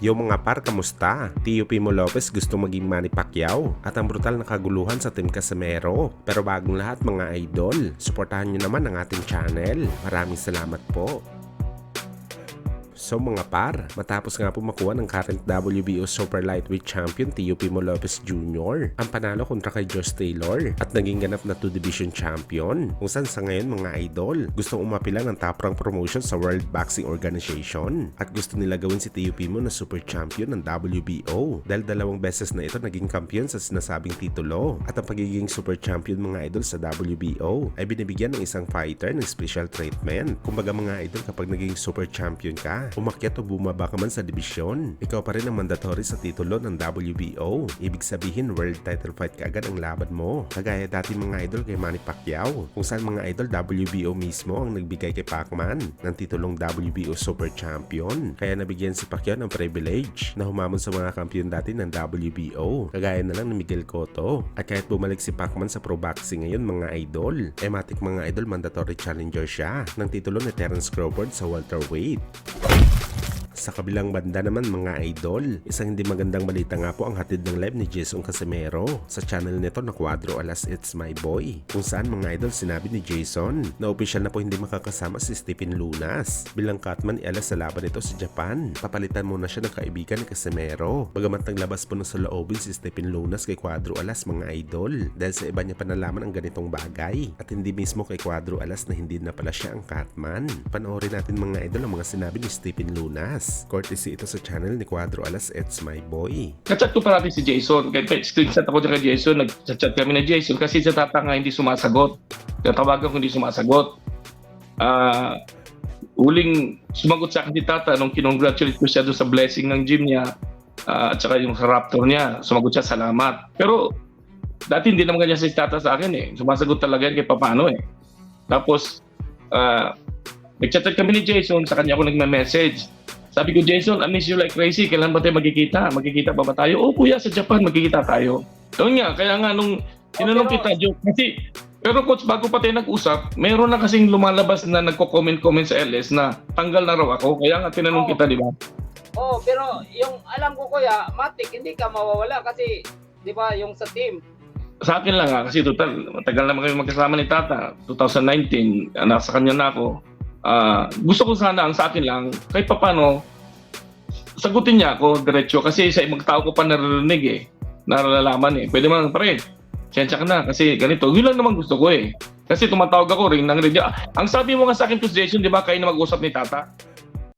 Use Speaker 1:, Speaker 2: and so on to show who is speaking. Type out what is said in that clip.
Speaker 1: Yo mga par, kamusta? Tio Pimo Lopez gusto maging Manny Pacquiao at ang brutal na kaguluhan sa Team Casimero. Pero bagong lahat mga idol, suportahan nyo naman ang ating channel. Maraming salamat po. So mga par, matapos nga po makuha ng current WBO Super Lightweight Champion Tio Pimo Lopez Jr. ang panalo kontra kay Josh Taylor at naging ganap na 2 Division Champion kung saan sa ngayon mga idol gustong umapila ng top rank promotion sa World Boxing Organization at gusto nila gawin si Tio Pimo na Super Champion ng WBO dahil 2 beses na ito naging kampiyon sa sinasabing titulo at ang pagiging Super Champion mga idol sa WBO ay binibigyan ng isang fighter ng special treatment. Kumbaga mga idol, kapag naging Super Champion ka, umakyat o bumaba ka man sa dibisyon, ikaw pa rin ang mandatory sa titulo ng WBO. Ibig sabihin, world title fight ka agad ang laban mo. Kagaya dati mga idol kay Manny Pacquiao, kung saan mga idol WBO mismo ang nagbigay kay Pacman ng titulong WBO Super Champion. Kaya nabigyan si Pacquiao ng privilege na humamon sa mga kampiyon dati ng WBO. Kagaya na lang ni Miguel Cotto. At kahit bumalik si Pacman sa pro boxing ngayon mga idol, ematic mga idol mandatory challenger siya ng titulo ni Terence Crawford sa welterweight. Sa kabilang banda naman mga idol, isang hindi magandang balita nga po ang hatid ng live ni Jason Casimero sa channel nito na Cuadro Alas It's My Boy, kung saan mga idol sinabi ni Jason na opisyal na po hindi makakasama si Stephen Lunas bilang cutman ialas sa laban nito sa Japan. Papalitan muna siya ng kaibigan ni Casimero. Bagamat naglabas po ng saloobin si Stephen Lunas kay Cuadro Alas mga idol dahil sa iba niya pa nalaman ang ganitong bagay at hindi mismo kay Cuadro Alas na hindi na pala siya ang cutman. Panoorin natin mga idol ang mga sinabi ni Stephen Lunas. Courtesy ito sa channel ni Cuadro Alas It's My Boy.
Speaker 2: Kachat ko parati si Jason. Kaya screenshot ako dyan kay Jason. Nag-chat kami na Jason kasi sa tata nga hindi sumasagot. Tatawagan ko hindi sumasagot. Uling sumagot sa akin si tata nung kinongratulate ko siya doon sa blessing ng gym niya at saka yung sa Raptor niya. Sumagot siya, salamat. Pero dati hindi naman ganyan si tata sa akin eh. Sumasagot talaga yan kay papano eh. Tapos nag-chat kami ni Jason. Sa kanya ako nagme-message. Sabi ko, Jason, I miss you like crazy. Kailan ba tayo magkikita? Magkikita ba tayo? Oh, kuya, sa Japan, magkikita tayo. Doon nga, kaya nga nung tinanong kita, joke. Kasi, pero coach, bago pa tayo nag-usap, meron na kasing lumalabas na nagko-comment sa LS na tanggal na raw ako. Kaya nga tinanong kita, di ba?
Speaker 3: Oo, pero yung alam ko kuya, matik, hindi ka mawawala kasi, di ba, yung sa team.
Speaker 2: Sa akin lang kasi total, matagal na kami magkasama ni Tata. 2019, nasa kanya na ako. Gusto ko sana ang sa akin lang, kahit papano, sagutin niya ako diretso kasi sa ibang tao ko pa naririnig eh, naralaman eh. Pwede man pare, sensya ka na kasi ganito. Yun lang naman gusto ko eh. Kasi tumatawag ako ring nang radio. Ang sabi mo nga sa akin, Coach Jason, di ba kayo na mag-usap ni Tata?